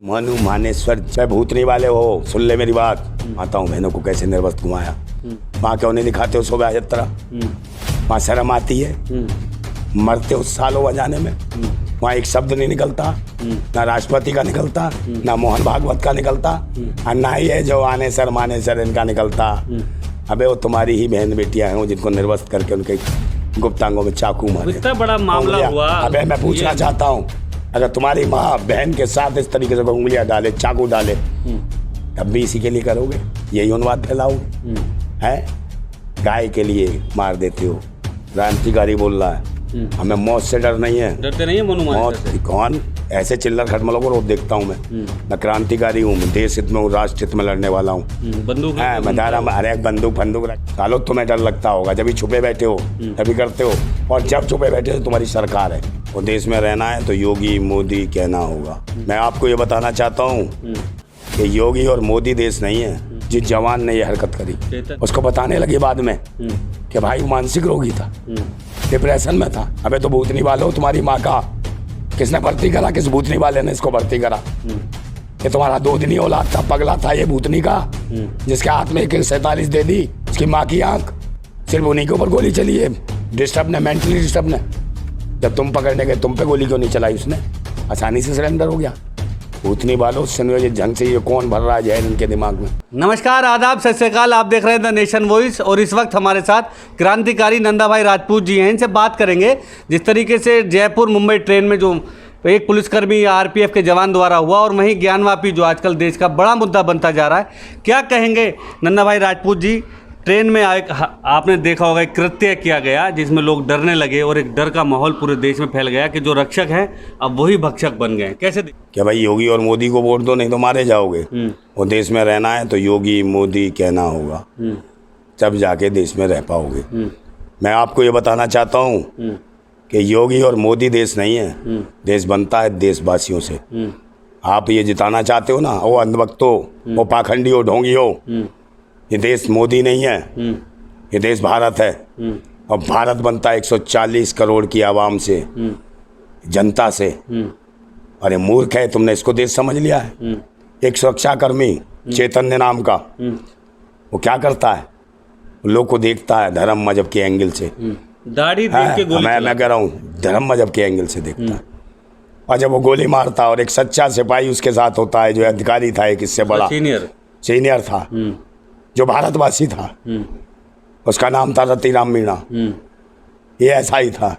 मनु मानेश्वर जय भूतनी वाले हो, सुन ले मेरी बात। माताओं बहनों को कैसे निर्वस्त घुमाया। वहाँ क्यों नहीं दिखाते हो शोभा यात्रा? वहाँ शर्म आती है? मरते हो सालों बजाने में। वहाँ एक शब्द नहीं निकलता, ना राष्ट्रपति का निकलता, ना मोहन भागवत का निकलता, और ना ही है जो आनेसर मानेसर इनका निकलता। अबे वो तुम्हारी ही बहन बेटियां हैं जिनको निर्वस्त करके उनके गुप्तांगों में चाकू मारे। इतना बड़ा मामला हुआ। अबे मैं पूछना चाहता हूँ, अगर तुम्हारी माँ बहन के साथ इस तरीके से उंगलियां डाले, चाकू डाले, तब भी इसी के लिए करोगे? यही उन्माद फैलाओगे? है गाय के लिए मार देते हो। क्रांतिकारी बोल रहा है हमें मौत से डर नहीं है। डरते नहीं है मनु मौत कौन? ऐसे चिल्लर खटमलों को रोज देखता हूँ मैं क्रांतिकारी हूँ, मैं देश हित में हूँ, राष्ट्र हित में लड़ने वाला हूँ। बंदूक है मैं धारा में हर एक बंदूक फंदूक सालों तुम्हें डर लगता होगा जब भी छुपे बैठे हो, तभी करते हो। और जब छुपे बैठे हो तो तुम्हारी सरकार है, वो देश में रहना है तो योगी मोदी कहना होगा। मैं आपको ये बताना चाहता हूँ कि योगी और मोदी देश नहीं है। जिस जवान ने ये हरकत करी उसको बताने लगे बाद में कि भाई वो मानसिक रोगी था, डिप्रेशन में था। अबे तो भूतनी वालों, तुम्हारी माँ का किसने भर्ती करा? किस भूतनी वाले ने इसको भर्ती करा? ये तुम्हारा 2 दिन ही औलाद था, पगला था ये भूतनी का, जिसके हाथ में AK-47 दे दी, उसकी माँ की आंख, सिर्फ उन्हीं के ऊपर गोली चली है। डिस्टर्ब ने, मेंटली डिस्टर्ब ने। जब तुम पकड़ने गए तुम पे गोली क्यों नहीं चलाई उसने? आसानी से सरेंडर हो गया। भूतनी वालों संयोजित ढंग से ये कौन भर रहा है जहर इनके दिमाग में? नमस्कार, आदाब, सत श्री अकाल। आप देख रहे हैं द नेशन वॉइस और इस वक्त हमारे साथ क्रांतिकारी नंदा भाई राजपूत जी हैं। इनसे बात करेंगे जिस तरीके से जयपुर मुंबई ट्रेन में जो एक पुलिसकर्मी या RPF के जवान द्वारा हुआ, और वहीं ज्ञानवापी जो आजकल देश का बड़ा मुद्दा बनता जा रहा है। क्या कहेंगे नंदा भाई राजपूत जी? ट्रेन में आपने देखा होगा एक कृत्य किया गया जिसमें लोग डरने लगे और एक डर का माहौल पूरे देश में फैल गया कि जो रक्षक हैं अब वही भक्षक बन गए। कैसे क्या भाई योगी और मोदी को वोट दो, नहीं तो मारे जाओगे। वो देश में रहना है तो योगी मोदी कहना होगा, तब जाके देश में रह पाओगे। मैं आपको ये बताना चाहता हूँ कि योगी और मोदी देश नहीं है, देश बनता है देशवासियों से। आप ये जिताना चाहते हो ना, वो अंधभक्त हो, वो पाखंडी हो, ढोंगी हो। ये देश मोदी नहीं है, ये देश भारत है। और भारत बनता है 140 करोड़ की आवाम से, जनता से। अरे मूर्ख है, तुमने इसको देश समझ लिया है। एक सुरक्षा कर्मी चैतन्य नाम का, वो क्या करता है? लोग को देखता है धर्म मजहब के एंगल से। दाढ़ी देख के गोली मैं कह रहा हूँ धर्म मजहब के एंगल से देखता है। और जब वो गोली मारता और एक सच्चा सिपाही उसके साथ होता है, जो अधिकारी था एक इससे बड़ा सीनियर था, जो भारतवासी था, उसका नाम था रतिराम मीणा। ये ऐसा ही था।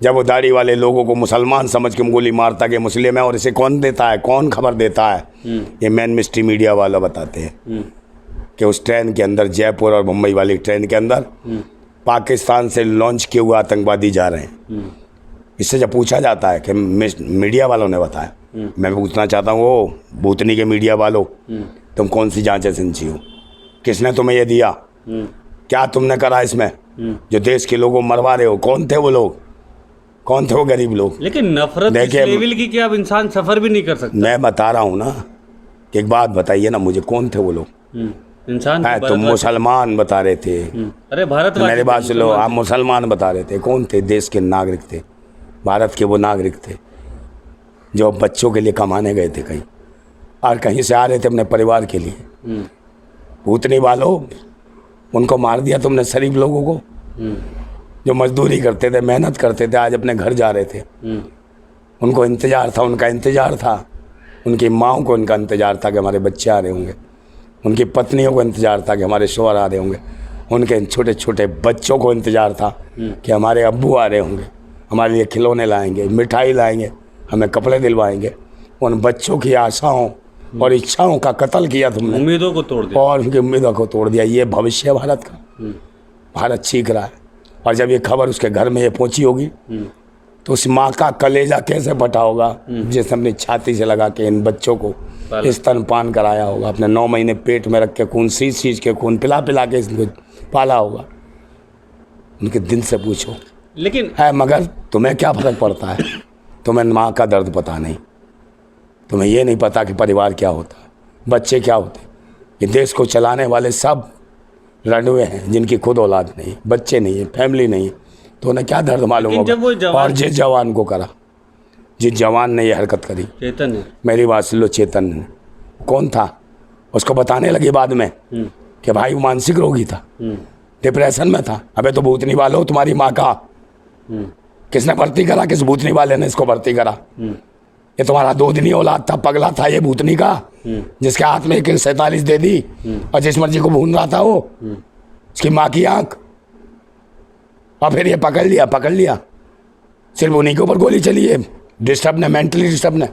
जब वो दाढ़ी वाले लोगों को मुसलमान समझ के गोली मारता कि मुस्लिम है, और इसे कौन देता है, कौन खबर देता है? ये मेन मिस्ट्री मीडिया वाला बताते हैं कि उस ट्रेन के अंदर, जयपुर और मुंबई वाली ट्रेन के अंदर, पाकिस्तान से लॉन्च किए हुए आतंकवादी जा रहे हैं। इससे जब पूछा जाता है कि मीडिया वालों ने बताया, मैं पूछना चाहता हूँ, वो भूतनी के मीडिया वालों, तुम कौन सी जांच एजेंसी हो? किसने तुम्हें ये दिया? क्या तुमने करा इसमें जो देश के लोगों मरवा रहे हो? कौन थे वो लोग? कौन थे वो गरीब लोग? लेकिन नफरत इस लेवल की कि अब इंसान सफर भी नहीं कर सकता। मैं बता रहा हूँ ना कि एक बात बताइए ना मुझे, कौन थे वो लोग? इंसान तुम मुसलमान बता रहे थे। अरे भारत, मेरी बात सुनो, आप मुसलमान बता रहे थे। कौन थे? देश के नागरिक थे, भारत के वो नागरिक थे जो बच्चों के लिए कमाने गए थे कहीं, और कहीं से आ रहे थे अपने परिवार के लिए। भूतनी वालों, उनको मार दिया तुमने, शरीफ लोगों को जो मजदूरी करते थे, मेहनत करते थे, आज अपने घर जा रहे थे। उनको इंतज़ार था, उनका इंतज़ार था, उनकी माँओं को उनका इंतज़ार था कि हमारे बच्चे आ रहे होंगे, उनकी पत्नियों को इंतज़ार था कि हमारे शौहर आ रहे होंगे, उनके छोटे छोटे बच्चों को इंतज़ार था कि हमारे अब्बू आ रहे होंगे, हमारे लिए खिलौने लाएंगे, मिठाई लाएंगे, हमें कपड़े दिलवाएंगे। उन बच्चों की आशाओं और इच्छाओं का कत्ल किया तुमने, उम्मीदों को तोड़ दिया, और उनकी उम्मीदों को तोड़ दिया। ये भविष्य है भारत का। भारत चीख रहा है, और जब ये खबर उसके घर में ये पहुंची होगी तो उस माँ का कलेजा कैसे फटा होगा जिसने अपनी छाती से लगा के इन बच्चों को स्तनपान कराया होगा, अपने 9 महीने पेट में रख के खून सींच के, खून पिला पिला के इनको पाला होगा। उनके दिल से पूछो। लेकिन है, मगर तुम्हें क्या फर्क पड़ता है? तुम्हें माँ का दर्द पता नहीं, तुम्हें ये नहीं पता कि परिवार क्या होता है, बच्चे क्या होते। ये देश को चलाने वाले सब लड़ुए हैं जिनकी खुद औलाद नहीं, बच्चे नहीं है, फैमिली नहीं है, तो उन्हें क्या दर्द मालूम होगा? और जिस जवान को करा जिस जवान ने ये हरकत करी, चैतन्य, मेरी बात सुन लो, चैतन्य कौन था? उसको बताने लगे बाद में कि भाई वो मानसिक रोगी था, डिप्रेशन में था। अबे तो भूतनी वालों, तुम्हारी माँ का किसने भर्ती करा? किस भूतनी वाले ने इसको भर्ती करा? ये तुम्हारा दूधनी औलाद था, पगला था ये भूतनी का, जिसके हाथ में 47 दे दी और जिस मर्जी को भून रहा था वो, उसकी माँ की आंख। और फिर ये पकड़ लिया, सिर्फ उन्हीं के ऊपर गोली चली है, डिस्टर्ब ने, मेंटली डिस्टर्ब ने।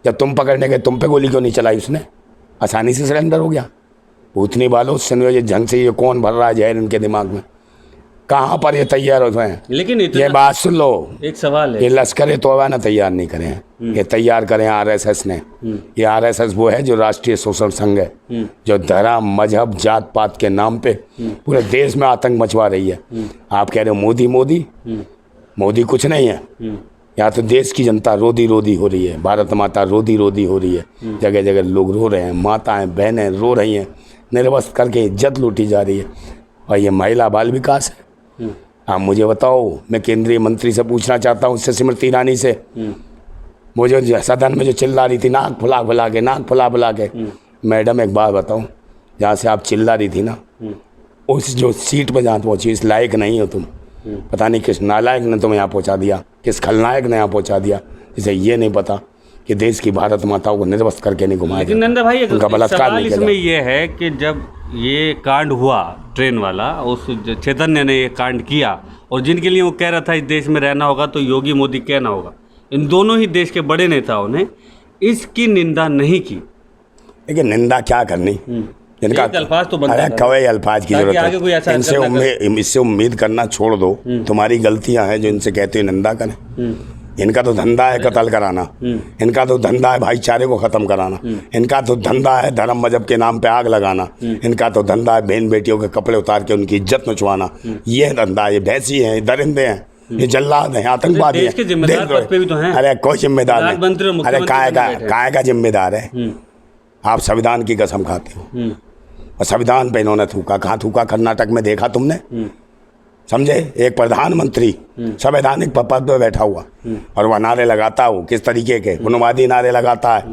जब तुम पकड़ने गए, तुम पे गोली क्यों नहीं चलाई उसने? आसानी से सरेंडर हो गया। भूतनी वालों, सुनो ये ढंग से, ये कौन भर रहा है जहर इनके दिमाग में? कहाँ पर ये तैयार होते हैं? लेकिन ये बात सुन लो, एक सवाल है, ये लश्कर तौबा ना तैयार नहीं करे हैं, ये तैयार करें आरएसएस ने। ये आरएसएस वो है जो राष्ट्रीय शोषण संघ है, जो धर्म, मजहब, जात पात के नाम पे पूरे देश में आतंक मचवा रही है। आप कह रहे हो मोदी कुछ नहीं है। यहाँ तो देश की जनता रोदी हो रही है, भारत माता रोदी हो रही है, जगह जगह लोग रो रहे हैं, माताएं बहनें रो रही हैं, निर्वस्त्र करके इज्जत लूटी जा रही है। और ये महिला बाल विकास है। आप मुझे बताओ, मैं केंद्रीय मंत्री से पूछना चाहता हूँ, उससे स्मृति ईरानी से, वो जो सदन में जो चिल्ला रही थी नाक फुला के, मैडम एक बात बताओ, जहाँ से आप चिल्ला रही थी ना, उस जो सीट पर जहाँ पहुँची, इस लायक नहीं हो तुम। पता नहीं किस नालायक ने तुम्हें यहाँ पहुँचा दिया, किस खलनायक ने यहाँ पहुँचा दिया, जिसे ये नहीं पता कि देश की भारत माताओं को निर्वस्त करके नहीं घुमाया। लेकिन नंदा भाई, उनका बलात्कार नहीं किया। इसमें ये है कि जब ये कांड हुआ ट्रेन वाला, उस चैतन्य ने ये कांड किया, और जिनके लिए वो कह रहा था इस देश में रहना होगा तो योगी मोदी कहना होगा, इन दोनों ही देश के बड़े नेताओं ने इसकी निंदा नहीं की। लेकिन निंदा क्या करनी, इनका अल्फाज तो बनता है, कवई अल्फाज की जरूरत है। इससे उम्मीद करना छोड़ दो, तुम्हारी गलतियां हैं जो इनसे कहते हो निंदा करें। इनका तो धंधा है कत्ल कराना, इनका तो धंधा है भाईचारे को ख़त्म कराना, इनका तो धंधा है धर्म मजहब के नाम पे आग लगाना, इनका तो धंधा है बहन बेटियों के कपड़े उतार के उनकी इज्जत नचवाना। ये धंधा, ये भैंसी हैं, दरिंदे हैं, ये जल्लाद हैं, आतंकवादी हैं। अरे कोई जिम्मेदार नहीं, अरे काय का जिम्मेदार है? आप संविधान की कसम खाते हो, और संविधान पे इन्होंने थूका। कहाँ थूका? कर्नाटक में देखा तुमने? समझे? एक प्रधानमंत्री संवैधानिक पद पे बैठा हुआ और वह नारे लगाता हो, किस तरीके के उन्मादी नारे लगाता है,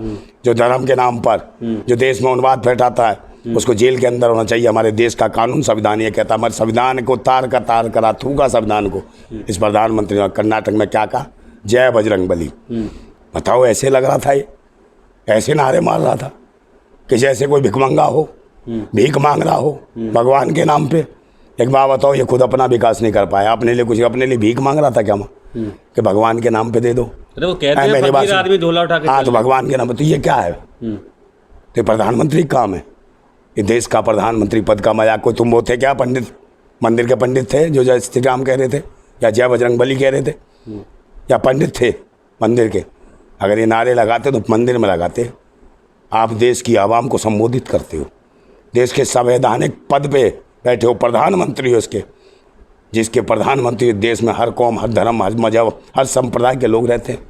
जो धर्म के नाम पर, जो देश में उन्माद फैलाता है, उसको जेल के अंदर होना चाहिए। हमारे देश का कानून संविधान ये कहता है। हमारे संविधान को तार करा थूका संविधान को। इस प्रधानमंत्री ने कर्नाटक में क्या कहा? जय बजरंग बली। बताओ, ऐसे लग रहा था, ये ऐसे नारे मार रहा था कि जैसे कोई भिखमंगा हो, भीख मांग रहा हो भगवान के नाम पे। एक बात बताओ, ये खुद अपना विकास नहीं कर पाया, अपने लिए कुछ, अपने लिए भीख मांग रहा था क्या कि भगवान के नाम पे दे दो? अरे वो कहते हैं फकीर आदमी झोला उठा के। हाँ, तो भगवान के नाम पे, तो ये क्या है? तो प्रधानमंत्री का काम है, ये देश का प्रधानमंत्री पद का मजाक। कोई तुम वो थे क्या, पंडित, मंदिर के पंडित थे जो जय श्री राम कह रहे थे, या जय बजरंग बली कह रहे थे, या पंडित थे मंदिर के? अगर ये नारे लगाते तो मंदिर में लगाते। आप देश की आवाम को संबोधित करते हो, देश के संवैधानिक पद पे बैठे हो, प्रधानमंत्री हो उसके, जिसके प्रधानमंत्री देश में हर कौम, हर धर्म, हर मजहब, हर संप्रदाय के लोग रहते हैं,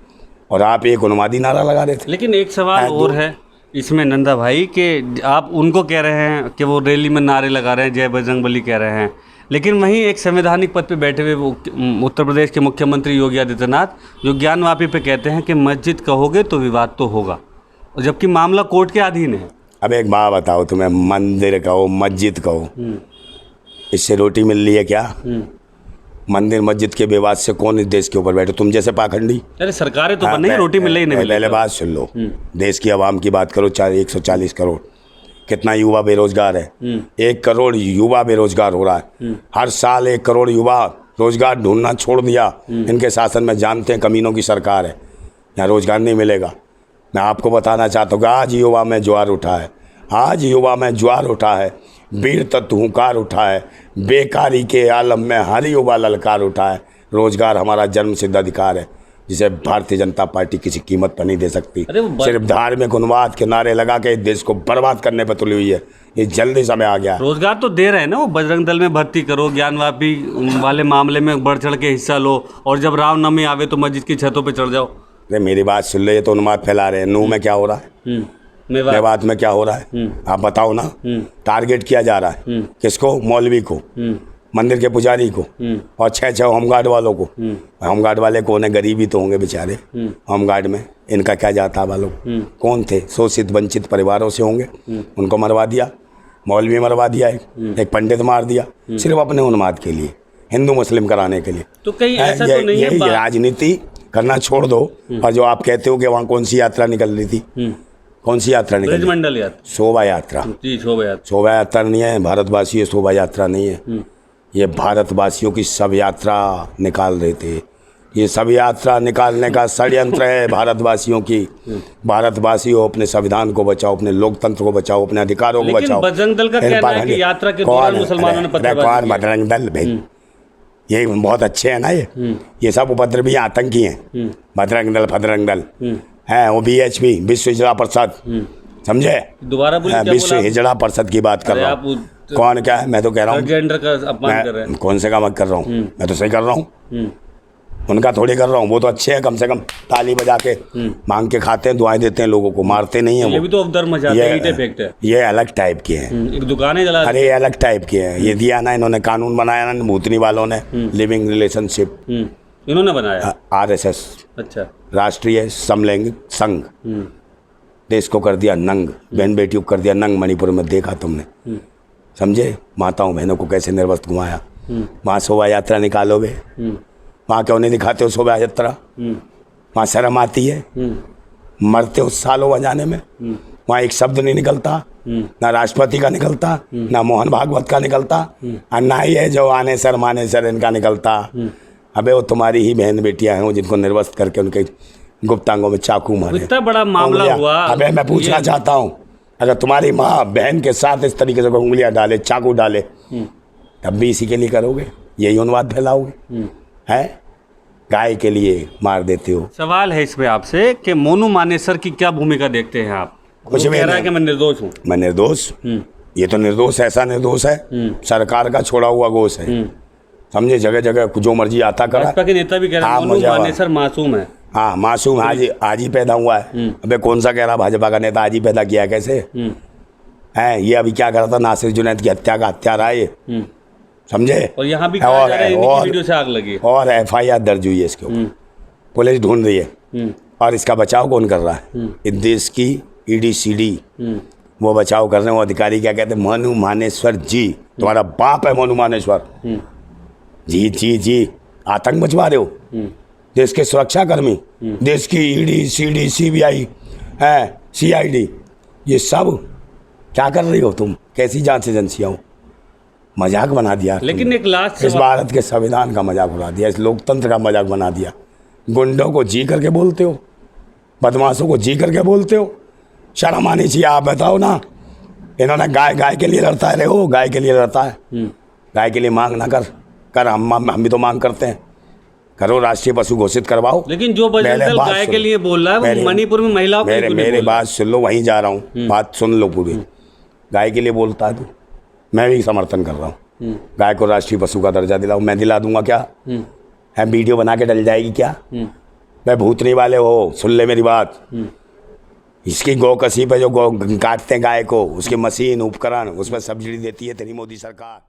और आप एक उन्मादी नारा लगा रहे थे। लेकिन एक सवाल और है इसमें नंदा भाई, कि आप उनको कह रहे हैं कि वो रैली में नारे लगा रहे हैं, जय बजरंग बली कह रहे हैं, लेकिन वहीं एक संवैधानिक पद पे बैठे हुए वो उत्तर प्रदेश के मुख्यमंत्री योगी आदित्यनाथ, जो ज्ञानवापी पे कहते हैं कि मस्जिद कहोगे तो विवाद तो होगा, और जबकि मामला कोर्ट के अधीन है। अब एक बात बताओ, तुम्हें मंदिर कहो, मस्जिद कहो, इससे रोटी मिल रही है क्या? मंदिर मस्जिद के विवाद से कौन इस देश के ऊपर बैठे? तुम जैसे पाखंडी। अरे सरकारें तो बन रही, रोटी मिल रही नहीं। पहले बात सुन लो, देश की आवाम की बात करो। 140 करोड़, कितना युवा बेरोजगार है? 1 करोड़ युवा बेरोजगार हो रहा है हर साल। 1 करोड़ युवा रोजगार ढूंढना छोड़ दिया इनके शासन में। जानते हैं कमीनों की सरकार है, यहाँ रोजगार नहीं मिलेगा। मैं आपको बताना चाहता हूँ, आज युवा में ज्वार उठा है, आज युवा में ज्वार उठा है, वीर तत्व हुंकार उठा है, बेकारी के आलम में हर युवा ललकार उठा है। रोजगार हमारा जन्मसिद्ध अधिकार है, जिसे भारतीय जनता पार्टी किसी कीमत पर नहीं दे सकती। सिर्फ धार्मिक उन्माद के नारे लगा के देश को बर्बाद करने पर तुली हुई है। ये जल्दी समय आ गया। रोजगार तो दे रहे हैं ना, वो बजरंग दल में भर्ती करो, ज्ञानवापी वाले मामले में बढ़ चढ़ के हिस्सा लो, और जब रामनवमी आवे तो मस्जिद की छतों पर चढ़ जाओ। अरे मेरी बात सुन ले, ये तो उन्माद फैला रहे हैं। नूह में क्या हो रहा है, मेवात में क्या हो रहा है, आप बताओ ना। टारगेट किया जा रहा है किसको? मौलवी को। मंदिर के पुजारी को और 6 होमगार्ड वालों को। होमगार्ड वाले कौन है? गरीबी तो होंगे बेचारे होमगार्ड में, इनका क्या जाता वालों? कौन थे? शोषित वंचित परिवारों से होंगे, उनको मरवा दिया। मौलवी मरवा दिया, एक पंडित मार दिया, सिर्फ अपने उन्माद के लिए, हिंदू मुस्लिम कराने के लिए। तो कहीं ऐसा तो नहीं है? राजनीति करना छोड़ दो। और जो आप कहते हो कि वहाँ कौन सी यात्रा निकल रही थी, कौन सी यात्रा निकल रही? मंडल यात्रा, शोभा यात्रा। जी, शोभा यात्रा। शोभा यात्रा नहीं है, भारतवासी ये शोभा यात्रा नहीं है। ये भारतवासियों की सब यात्रा निकाल रहे थे। ये सब यात्रा निकालने का षड्यंत्र है भारतवासियों की। भारतवासियों अपने संविधान को बचाओ, अपने लोकतंत्र को बचाओ, अपने अधिकारों को बचाओ। बजरंग दल का कहना है कि यात्रा के दौरान मुसलमानों ने पत्थरबाजी की। बजरंग दल भाई ये बहुत अच्छे हैं ना, ये सब उपद्रवी आतंकी हैं। बजरंग दल है, वो BHP विश्व हिजड़ा परिषद, समझे? दोबारा बोलिए, विश्व हिजड़ा परिषद की बात कर रहा हूँ। कौन क्या है? मैं तो कह रहा हूँ जेंडर का अपमान कर रहे हैं। कौन से काम कर रहा हूँ? मैं तो सही कर रहा हूँ, उनका थोड़ी कर रहा हूँ। वो तो अच्छे हैं, कम से कम ताली बजा के मांग के खाते हैं, दुआएं देते हैं लोगों को, मारते नहीं है। ये भी तो अवदर मचाते हैं, ईंटें फेंकते हैं। ये अलग टाइप के हैं, एक दुकानें जला। अरे ये अलग टाइप के हैं। ये दिया ना इन्होंने, कानून बनाया ना भूतनी वालों ने, लिविंग रिलेशनशिप इन्होंने बनाया। RSS, अच्छा, राष्ट्रीय समलैंगिक संघ, देश को कर दिया नंग, बहन बेटियों को कर दिया नंग। मणिपुर में देखा तुमने, समझे? माताओं बहनों को कैसे निर्वस्त्र घुमाया। वहाँ शोभा यात्रा निकालोगे, वहाँ क्यों नहीं दिखाते हो शोभा यात्रा? वहाँ शर्म आती है? मरते हो सालों बजाने में, वहाँ एक शब्द नहीं निकलता, ना राष्ट्रपति का निकलता, ना मोहन भागवत का निकलता, और ना ही है जो आने सर इनका निकलता। अबे वो तुम्हारी ही बहन बेटियां हैं जिनको निर्वस्त्र करके उनके गुप्तांगों में चाकू मारे। इतना बड़ा मामला हुआ। अबे मैं पूछना चाहता हूँ, अगर तुम्हारी माँ बहन के साथ इस तरीके से उंगलियां डाले, चाकू डाले, तब भी इसी के लिए करोगे? यही उन्माद फैलाओगे? है? गाय के लिए मार देते हो। सवाल है इसमें आपसे कि मोनू मानेसर की क्या भूमिका देखते हैं आप? कुछ भी कह रहा है कि मैं निर्दोष हूँ। मैं निर्दोष? ये तो निर्दोष, ऐसा निर्दोष है, सरकार का छोड़ा हुआ गोश है, समझे? जगह जगह जो मर्जी आता करा। भाजपा के नेता भी कह रहे हैं मोनू मानेसर मासूम है। हाँ, मासूम, आज ही पैदा हुआ है। अबे कौन सा कह रहा भाजपा का नेता आज ही पैदा किया? कैसे है? ये अभी क्या कर रहा था? नासिर जुनैद की हत्या का हत्यारा है ये, समझे? और यहाँ भी कहा जा रहा है इनकी वीडियो से आग लगी और FIR दर्ज हुई है इसके ऊपर, पुलिस ढूंढ रही है। और इसका बचाव कौन कर रहा है? इस देश की ED CD वो बचाव कर रहे हैं। वो अधिकारी क्या कहते हैं? मोनू मानेश्वर जी, तुम्हारा बाप है मोनू मानेश्वर जी। जी आतंक मचवा रहे हो देश के सुरक्षा कर्मी, देश की ED CD CBI है, CID, ये सब क्या कर रही हो तुम? कैसी जांच एजेंसियाँ हो? मजाक बना दिया। लेकिन एक लास्ट, इस भारत के संविधान का मजाक उड़ा दिया, इस लोकतंत्र का मजाक बना दिया। गुंडों को जी करके बोलते हो, बदमाशों को जी करके बोलते हो, शर्म आनी चाहिए। आप बताओ ना, इन्होंने गाय के लिए लड़ता है। हो गाय के लिए लड़ता है, गाय के लिए मांग ना कर हम भी तो मांग करते हैं। करो, राष्ट्रीय पशु घोषित करवाओ। लेकिन जो बजरंग दल गाय के लिए बोल रहा है वो मणिपुर में महिलाओं के लिए। मेरे बात सुन लो, वहीं जा रहा हूँ, बात सुन लो पूरी। गाय के लिए बोलता है तू, मैं भी समर्थन कर रहा हूँ। गाय को राष्ट्रीय पशु का दर्जा दिलाओ। मैं दिला दूंगा क्या? है वीडियो बना के डल जाएगी क्या? मैं भूतनी वाले हो, सुन ले मेरी बात। इसकी गौ कसी पे जो गौ काटते हैं गाय को, उसकी मशीन उपकरण, उसमें सब्सिडी देती है तेरी मोदी सरकार।